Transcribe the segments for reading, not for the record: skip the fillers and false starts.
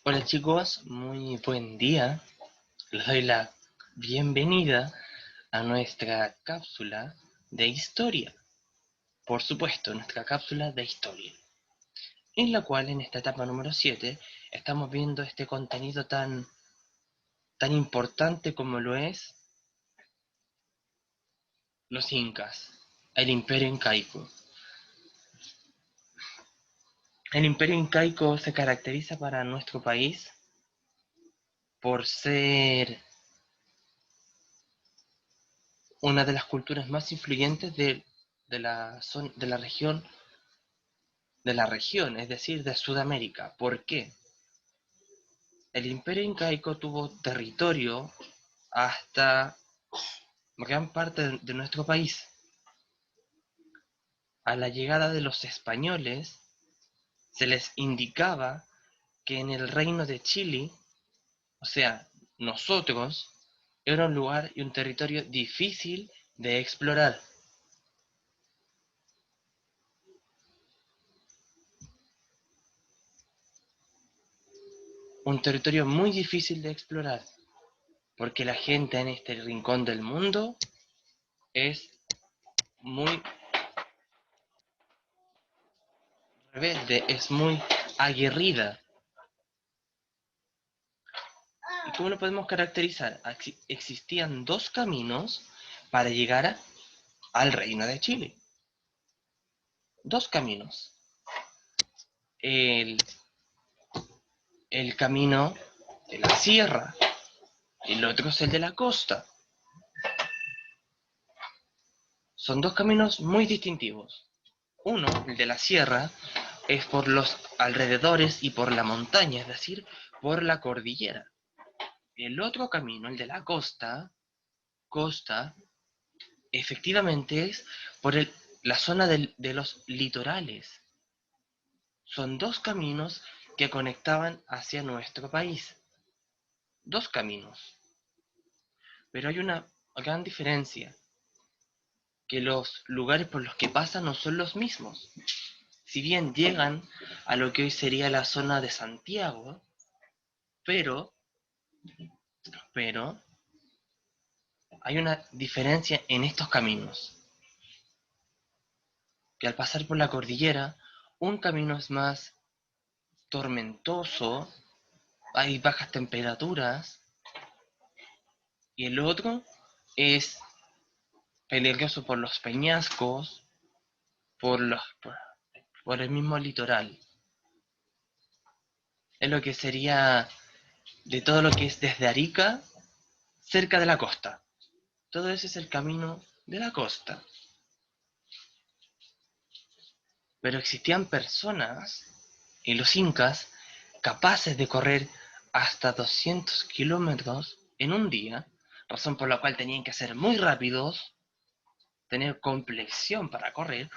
Hola chicos, muy buen día. Les doy la bienvenida a nuestra cápsula de historia. Por supuesto, nuestra cápsula de historia. En la cual en esta etapa número 7 estamos viendo este contenido tan importante como lo es los incas, el imperio incaico. El imperio incaico se caracteriza para nuestro país por ser una de las culturas más influyentes de la región, es decir, de Sudamérica. ¿Por qué? El imperio incaico tuvo territorio hasta gran parte de nuestro país. A la llegada de los españoles se les indicaba que en el reino de Chile, o sea, nosotros, era un lugar y un territorio difícil de explorar. Un territorio muy difícil de explorar, porque la gente en este rincón del mundo es muy rebelde, es muy aguerrida. ¿Y cómo lo podemos caracterizar? Existían dos caminos para llegar al reino de Chile. Dos caminos. El, el camino de la sierra, el otro es el de la costa. Son dos caminos muy distintivos. Uno, el de la sierra, es por los alrededores y por la montaña, es decir, por la cordillera. El otro camino, el de la costa, efectivamente es por la zona de los litorales. Son dos caminos que conectaban hacia nuestro país. Dos caminos. Pero hay una gran diferencia, que los lugares por los que pasan no son los mismos. Si bien llegan a lo que hoy sería la zona de Santiago, pero, pero hay una diferencia en estos caminos, que al pasar por la cordillera, un camino es más tormentoso, hay bajas temperaturas, y el otro es peligroso por los peñascos, por, los, por el mismo litoral. Es lo que sería de todo lo que es desde Arica, cerca de la costa. Todo ese es el camino de la costa. Pero existían personas, y los incas, capaces de correr hasta 200 kilómetros en un día, razón por la cual tenían que ser muy rápidos, tener complexión para correr,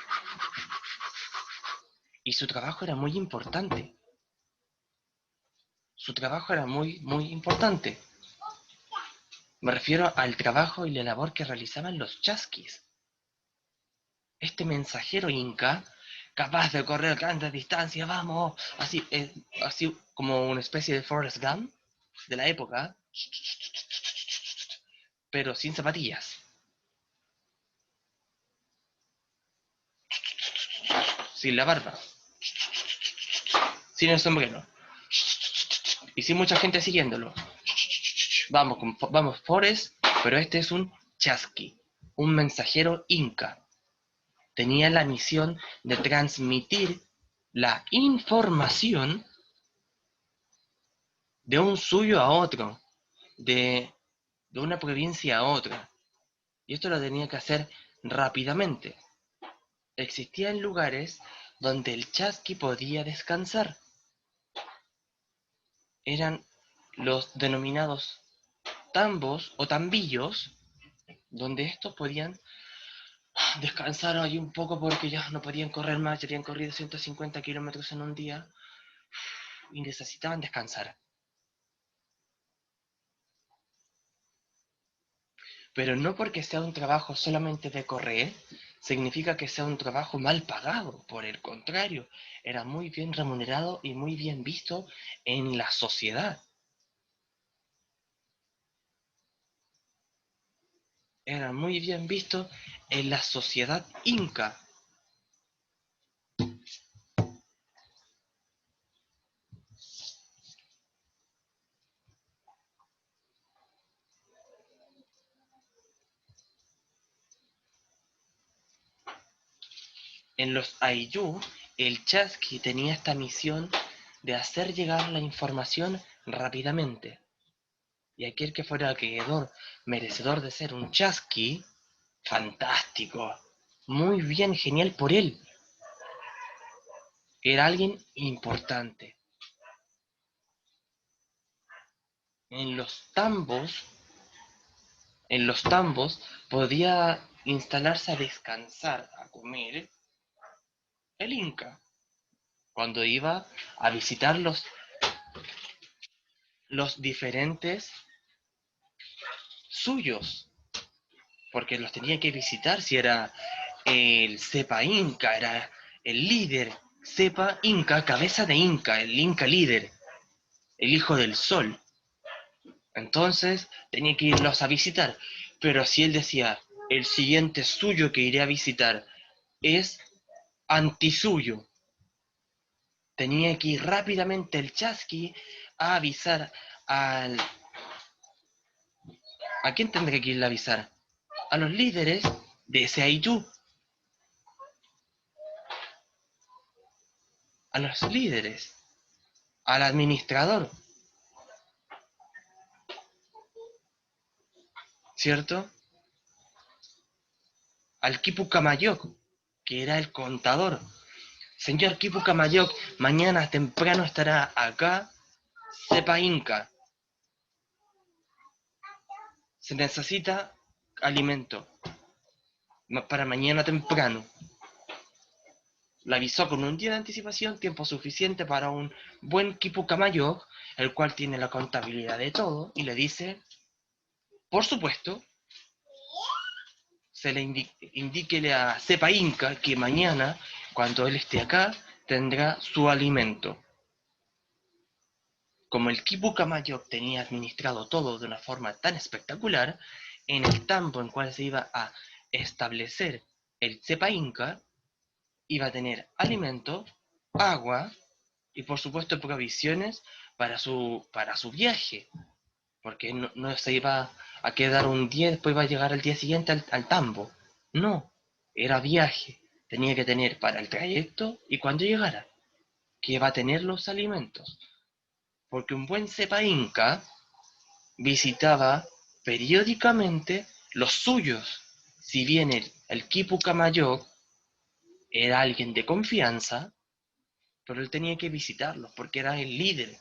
y su trabajo era muy importante. Su trabajo era muy importante. Me refiero al trabajo y la labor que realizaban los chasquis. Este mensajero inca, capaz de correr grandes distancias, vamos, así, así como una especie de Forrest Gump de la época, pero sin zapatillas, sin la barba, sin el sombrero, y sin mucha gente siguiéndolo. Vamos, vamos, Forrest, pero este es un chasqui, un mensajero inca. Tenía la misión de transmitir la información de un suyo a otro, de, de una provincia a otra. Y esto lo tenía que hacer rápidamente. Existían lugares donde el chasqui podía descansar. Eran los denominados tambos o tambillos, donde estos podían descansar ahí un poco porque ya no podían correr más, ya habían corrido 150 kilómetros en un día y necesitaban descansar. Pero no porque sea un trabajo solamente de correr, significa que sea un trabajo mal pagado. Por el contrario, era muy bien remunerado y muy bien visto en la sociedad. Era muy bien visto en la sociedad inca. En los Ayllu, el chasqui tenía esta misión de hacer llegar la información rápidamente. Y aquel que fuera acreedor, merecedor de ser un chasqui, fantástico, muy bien, genial por él. Era alguien importante. En los tambos, en los tambos podía instalarse a descansar, a comer, el inca, cuando iba a visitar los diferentes suyos, porque los tenía que visitar si era el Cepa Inca, era el líder, Cepa Inca, cabeza de Inca, el Inca líder, el hijo del sol. Entonces tenía que irlos a visitar, pero si él decía, el siguiente suyo que iré a visitar es antisuyo, tenía que ir rápidamente el chasqui a avisar al... ¿A quién tendría que ir a avisar? A los líderes de ese Ayllu, a los líderes, al administrador, ¿cierto? Al Kipu Kamayoc, que era el contador. Señor Kipu Kamayoc, mañana temprano estará acá Cepa Inca. Se necesita alimento para mañana temprano. La avisó con un día de anticipación, tiempo suficiente para un buen Kipu Kamayoc, el cual tiene la contabilidad de todo, y le dice, por supuesto, se le indíquele a Cepa Inca que mañana, cuando él esté acá, tendrá su alimento. Como el Kipu Kamayoc tenía administrado todo de una forma tan espectacular, en el tambo en cual se iba a establecer el Cepa Inca, iba a tener alimento, agua y por supuesto provisiones para su viaje, porque no se iba a quedar un día y después iba a llegar al día siguiente al tambo. No, era viaje. Tenía que tener para el trayecto y cuando llegara, que iba a tener los alimentos. Porque un buen cepa inca visitaba periódicamente los suyos. Si bien el Kipu Kamayoc era alguien de confianza, pero él tenía que visitarlos porque era el líder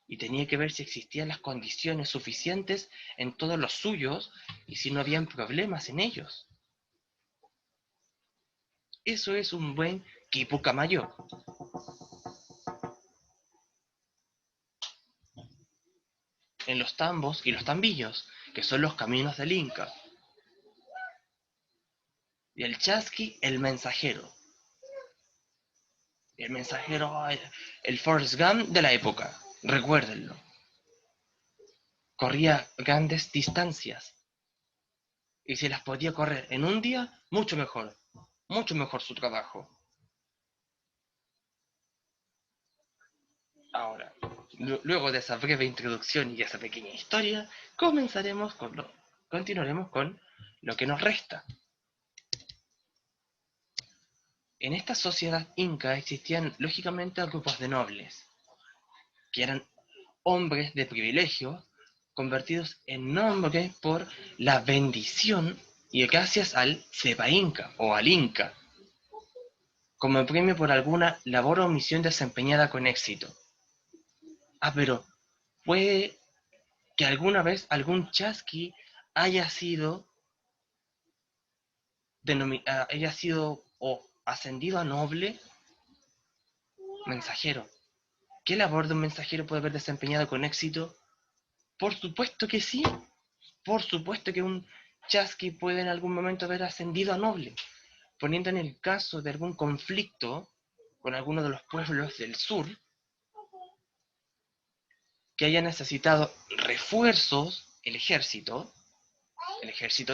y tenía que ver si existían las condiciones suficientes en todos los suyos y si no habían problemas en ellos. Eso es un buen Kipu Kamayoc. En los tambos y los tambillos, que son los caminos del Inca. Y el chasqui, el mensajero. El mensajero, el Forrest Gump de la época. Recuérdenlo. Corría grandes distancias. Y si las podía correr en un día, mucho mejor. Mucho mejor su trabajo. Ahora, luego de esa breve introducción y esa pequeña historia, continuaremos con lo que nos resta. En esta sociedad inca existían lógicamente grupos de nobles, que eran hombres de privilegio, convertidos en hombres por la bendición y gracias al Cepa Inca o al Inca, como premio por alguna labor o misión desempeñada con éxito. Pero puede que alguna vez algún chasqui haya sido, haya sido o ascendido a noble mensajero. ¿Qué labor de un mensajero puede haber desempeñado con éxito? Por supuesto que sí. Por supuesto que un chasqui puede en algún momento haber ascendido a noble, poniendo en el caso de algún conflicto con alguno de los pueblos del sur que haya necesitado refuerzos, el ejército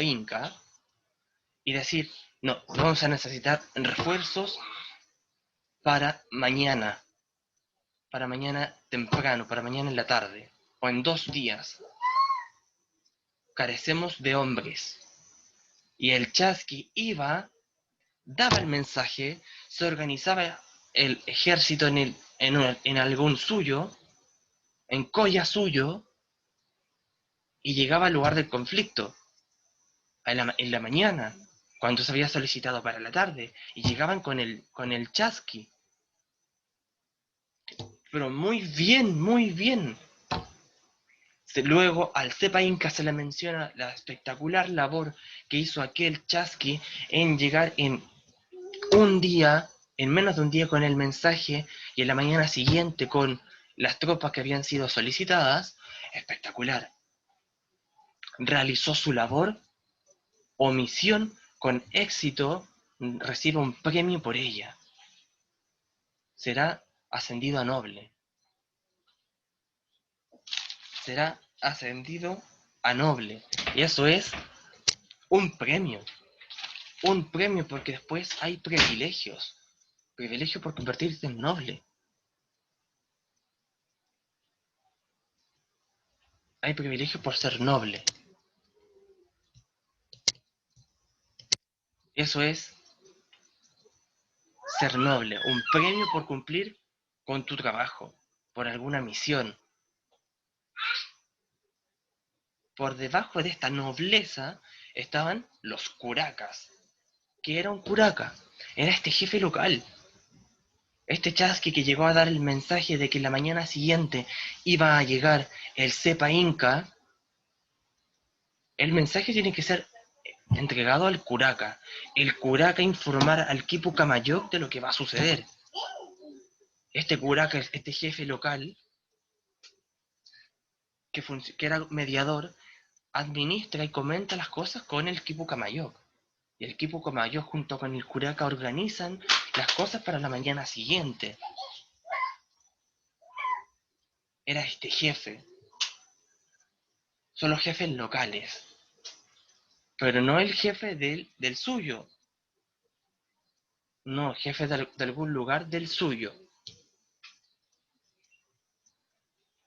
inca, y decir, no, vamos a necesitar refuerzos para mañana temprano, para mañana en la tarde, o en 2 días. Carecemos de hombres. Y el chasqui iba, daba el mensaje, se organizaba el ejército en algún suyo, en colla suyo, y llegaba al lugar del conflicto en la mañana, cuando se había solicitado para la tarde, y llegaban con el chasqui. Pero muy bien, muy bien. Luego al cepa inca se le menciona la espectacular labor que hizo aquel chasqui en llegar en menos de un día con el mensaje, y en la mañana siguiente con las tropas que habían sido solicitadas. Espectacular. Realizó su labor o misión con éxito, recibe un premio por ella. Será ascendido a noble. Será ascendido a noble. Y eso es un premio. Un premio porque después hay privilegios. Privilegio por convertirse en noble. Hay privilegio por ser noble. Eso es ser noble. Un premio por cumplir con tu trabajo. Por alguna misión. Por debajo de esta nobleza estaban los curacas. ¿Qué era un curaca? Era este jefe local. Este chasqui que llegó a dar el mensaje de que la mañana siguiente iba a llegar el cepa inca. El mensaje tiene que ser entregado al curaca. El curaca informar al quipu camayoc de lo que va a suceder. Este curaca, este jefe local, que era mediador, administra y comenta las cosas con el quipu camayoc. Y el quipu camayoc junto con el curaca organizan las cosas para la mañana siguiente. Era este jefe. Son los jefes locales. Pero no el jefe del suyo. No, jefe de algún lugar del suyo.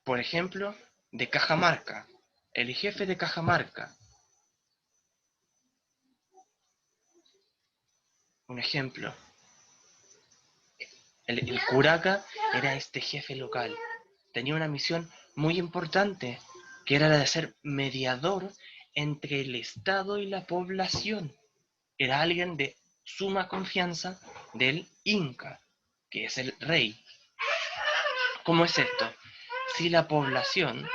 Por ejemplo, de Cajamarca. El jefe de Cajamarca. Un ejemplo. El curaca era este jefe local. Tenía una misión muy importante, que era la de ser mediador entre el Estado y la población. Era alguien de suma confianza del Inca, que es el rey. ¿Cómo es esto? Si la población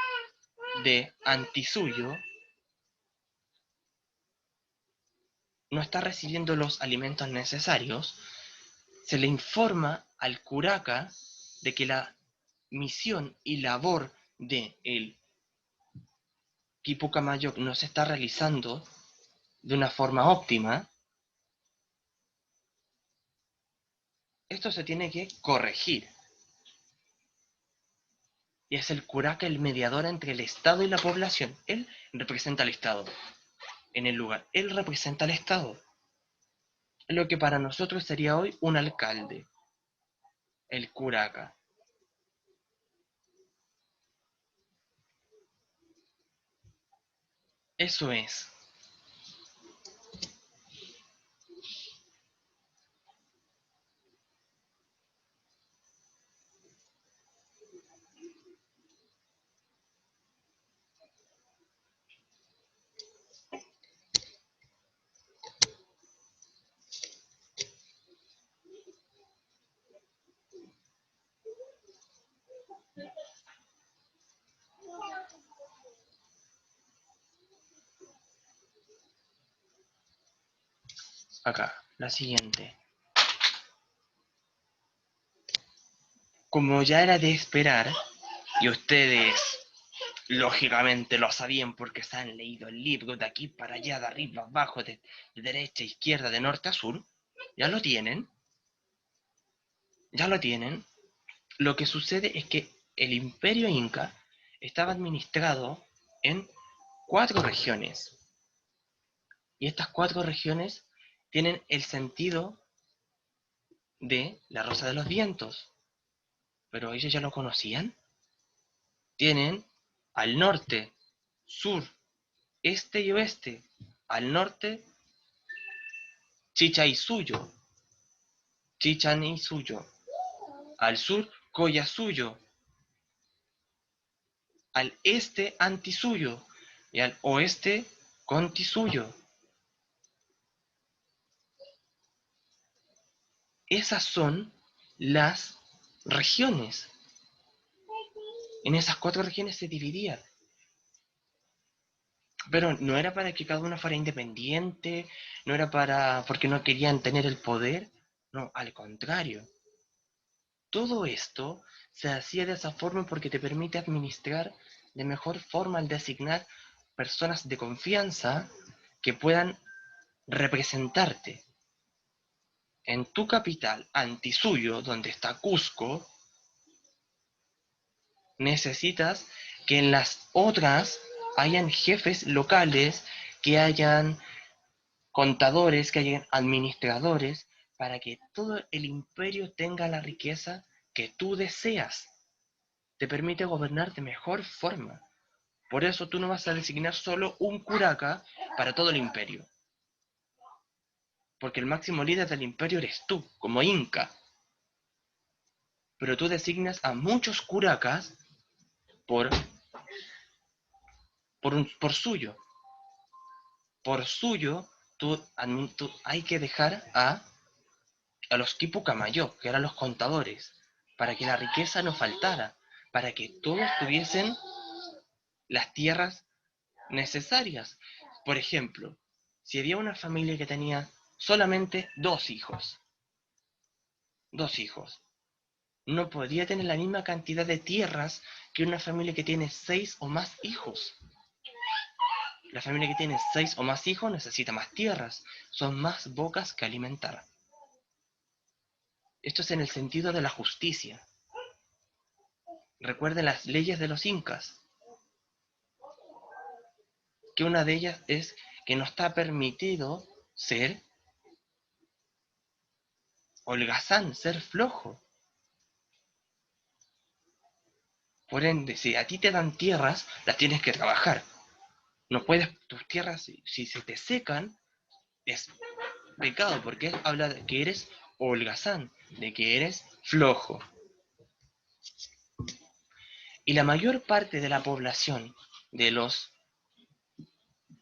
de Antisuyo no está recibiendo los alimentos necesarios, se le informa al curaca de que la misión y labor de el Quipucamayoc no se está realizando de una forma óptima. Esto se tiene que corregir. Y es el curaca el mediador entre el Estado y la población. Él representa al Estado en el lugar. Él representa al Estado. Lo que para nosotros sería hoy un alcalde. El curaca. Eso es. Acá, la siguiente. Como ya era de esperar, y ustedes Lógicamente lo sabían porque se han leído el libro de aquí para allá, de arriba, abajo, de derecha, izquierda, de norte a sur. Ya lo tienen, ya lo tienen. Lo que sucede es que el imperio inca estaba administrado en 4 regiones. Y estas 4 regiones tienen el sentido de la Rosa de los Vientos. Pero ellos ya lo conocían. Tienen al norte, sur, este y oeste. Al norte, Chichai-Suyo, Chichani-Suyo. Al sur, Collasuyo. Al este, Antisuyo. Y al oeste, Contisuyo. Esas son las regiones. En esas 4 regiones se dividía. Pero no era para que cada una fuera independiente, no era porque no querían tener el poder, no, al contrario. Todo esto se hacía de esa forma porque te permite administrar de mejor forma al designar personas de confianza que puedan representarte. En tu capital, Antisuyo, donde está Cusco, necesitas que en las otras hayan jefes locales, que hayan contadores, que hayan administradores, para que todo el imperio tenga la riqueza que tú deseas. Te permite gobernar de mejor forma. Por eso tú no vas a designar solo un curaca para todo el imperio. Porque el máximo líder del imperio eres tú, como inca. Pero tú designas a muchos curacas por, por suyo. Por suyo, tú hay que dejar a los Kipukamayo, que eran los contadores, para que la riqueza no faltara, para que todos tuviesen las tierras necesarias. Por ejemplo, si había una familia que tenía solamente 2 hijos, no podía tener la misma cantidad de tierras que una familia que tiene 6 o más hijos. La familia que tiene 6 o más hijos necesita más tierras, son más bocas que alimentar. Esto es en el sentido de la justicia. Recuerden las leyes de los incas, que una de ellas es que no está permitido ser holgazán, ser flojo. Por ende, si a ti te dan tierras, las tienes que trabajar. No puedes, tus tierras, si se te secan, es pecado, porque habla de que eres holgazán, de que eres flojo. Y la mayor parte de la población de los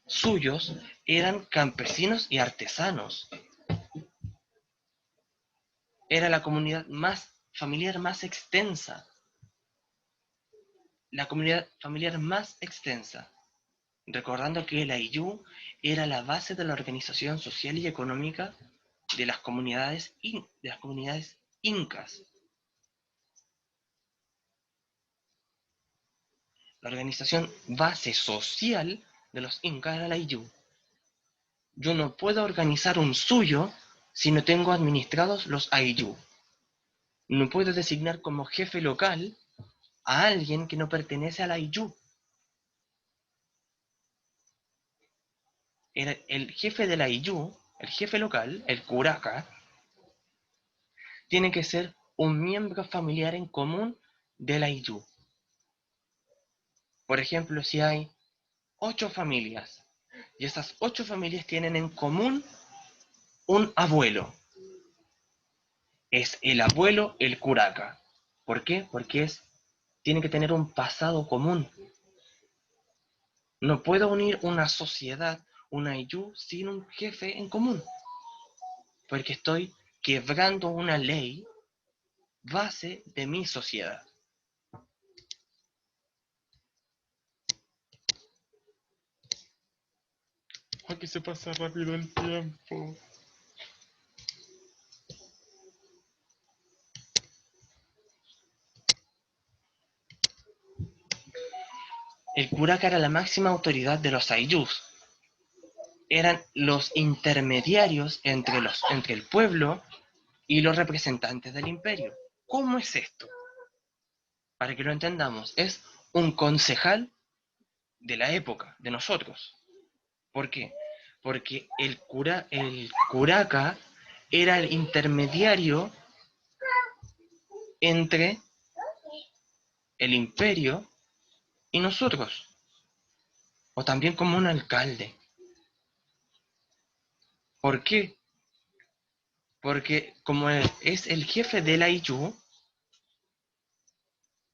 suyos eran campesinos y artesanos. Era la comunidad más familiar más extensa. La comunidad familiar más extensa. Recordando que el Ayllu era la base de la organización social y económica de las comunidades incas. La organización base social de los incas era el Ayllu. Yo no puedo organizar un suyo si no tengo administrados los Ayllu. No puedo designar como jefe local a alguien que no pertenece al Ayllu. El jefe del Ayllu, el jefe local, el curaca, tiene que ser un miembro familiar en común del Ayllu. Por ejemplo, si hay 8 familias y esas 8 familias tienen en común un abuelo, es el abuelo el curaca. ¿Por qué? Porque tiene que tener un pasado común. No puedo unir una sociedad, un Ayllu, sin un jefe en común, porque estoy quebrando una ley base de mi sociedad. Aquí se pasa rápido el tiempo. El curaca era la máxima autoridad de los ayllus. Eran los intermediarios entre el pueblo y los representantes del imperio. ¿Cómo es esto? Para que lo entendamos, es un concejal de la época, de nosotros. ¿Por qué? Porque el curaca era el intermediario entre el imperio y nosotros, o también como un alcalde. ¿Por qué? Porque como es el jefe de la IU,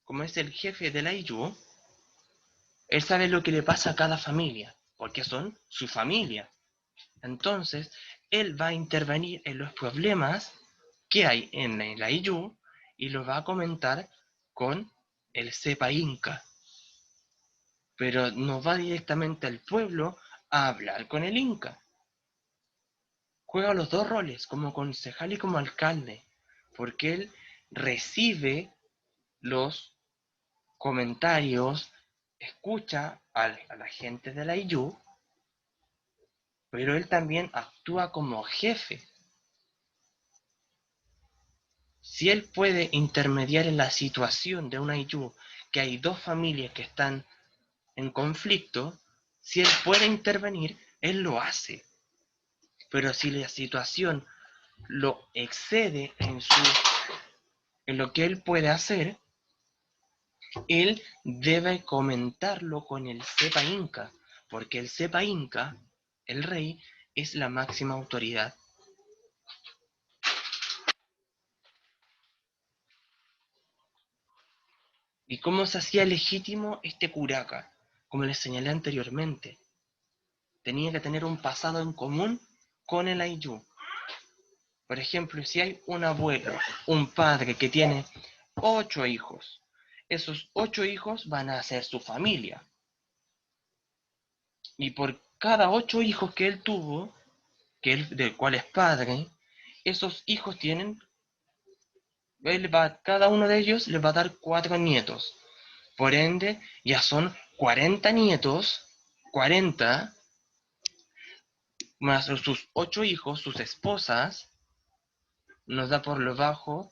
como es el jefe de la IU, él sabe lo que le pasa a cada familia, porque son su familia. Entonces, él va a intervenir en los problemas que hay en la IU y lo va a comentar con el cepa Inca. Pero no va directamente al pueblo a hablar con el Inca. Juega los dos roles, como concejal y como alcalde, porque él recibe los comentarios, escucha a la gente de la IU, pero él también actúa como jefe. Si él puede intermediar en la situación de una IU, que hay dos familias que están en conflicto, si él puede intervenir, él lo hace. Pero si la situación lo excede en lo que él puede hacer, él debe comentarlo con el cepa Inca, porque el cepa Inca, el rey, es la máxima autoridad. ¿Y cómo se hacía legítimo este curaca? Como les señalé anteriormente, tenía que tener un pasado en común con el Ayllu. Por ejemplo, si hay un abuelo, un padre que tiene 8 hijos, esos 8 hijos van a ser su familia. Y por cada 8 hijos que él tuvo, del cual es padre, esos hijos tienen, cada uno de ellos les va a dar 4 nietos. Por ende, ya son 40 nietos, 40, más sus 8 hijos, sus esposas, nos da por lo bajo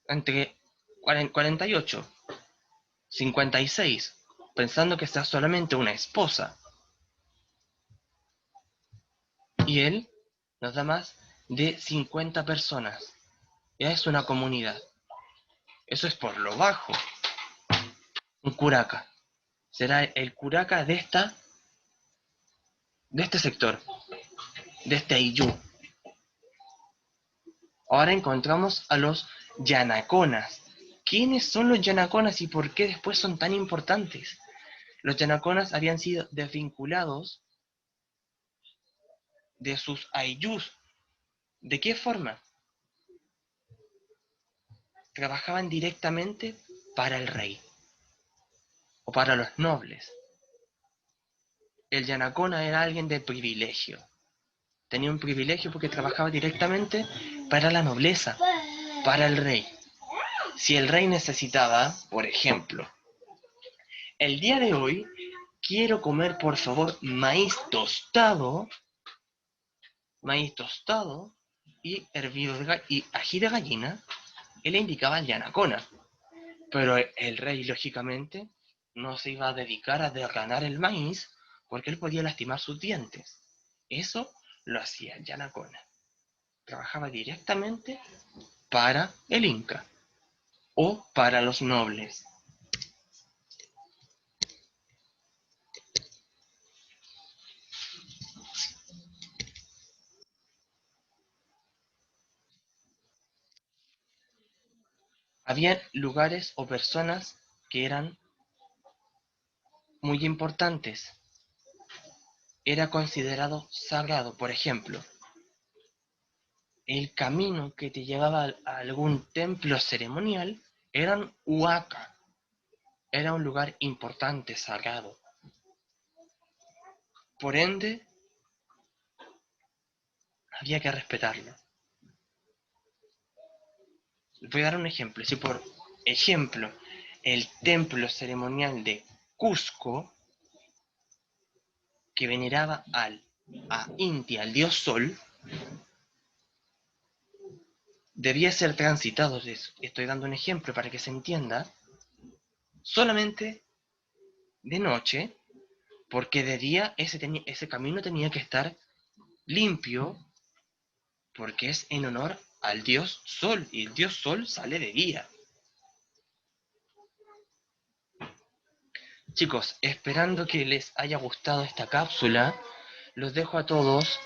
entre 48, 56, pensando que sea solamente una esposa. Y él nos da más de 50 personas. Ya es una comunidad. Eso es por lo bajo. Un curaca. Será el curaca de este sector, de este Ayllu. Ahora encontramos a los yanaconas. ¿Quiénes son los yanaconas y por qué después son tan importantes? Los yanaconas habían sido desvinculados de sus ayllus. ¿De qué forma? Trabajaban directamente para el rey o para los nobles. El yanacona era alguien de privilegio. Tenía un privilegio porque trabajaba directamente para la nobleza, para el rey. Si el rey necesitaba, por ejemplo, el día de hoy quiero comer por favor maíz tostado y hervido y ají de gallina, él le indicaba al yanacona. Pero el rey, lógicamente, no se iba a dedicar a desgranar el maíz porque él podía lastimar sus dientes. Eso lo hacía el yanacona. Trabajaba directamente para el Inca o para los nobles. Había lugares o personas que eran muy importantes. Era considerado sagrado. Por ejemplo, el camino que te llevaba a algún templo ceremonial era un huaca. Era un lugar importante, sagrado. Por ende, había que respetarlo. Voy a dar un ejemplo. Si por ejemplo el templo ceremonial de Cusco que veneraba a Inti, al dios Sol, debía ser transitado, estoy dando un ejemplo para que se entienda, solamente de noche, porque de día ese camino tenía que estar limpio, porque es en honor al dios Sol, y el dios Sol sale de día. Chicos, esperando que les haya gustado esta cápsula, los dejo a todos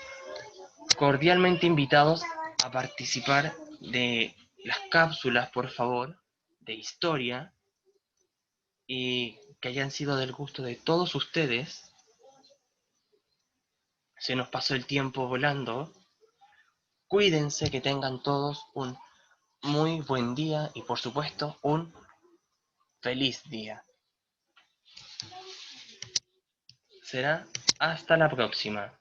cordialmente invitados a participar de las cápsulas, por favor, de historia, y que hayan sido del gusto de todos ustedes. Se nos pasó el tiempo volando. Cuídense, que tengan todos un muy buen día y por supuesto un feliz día. Será hasta la próxima.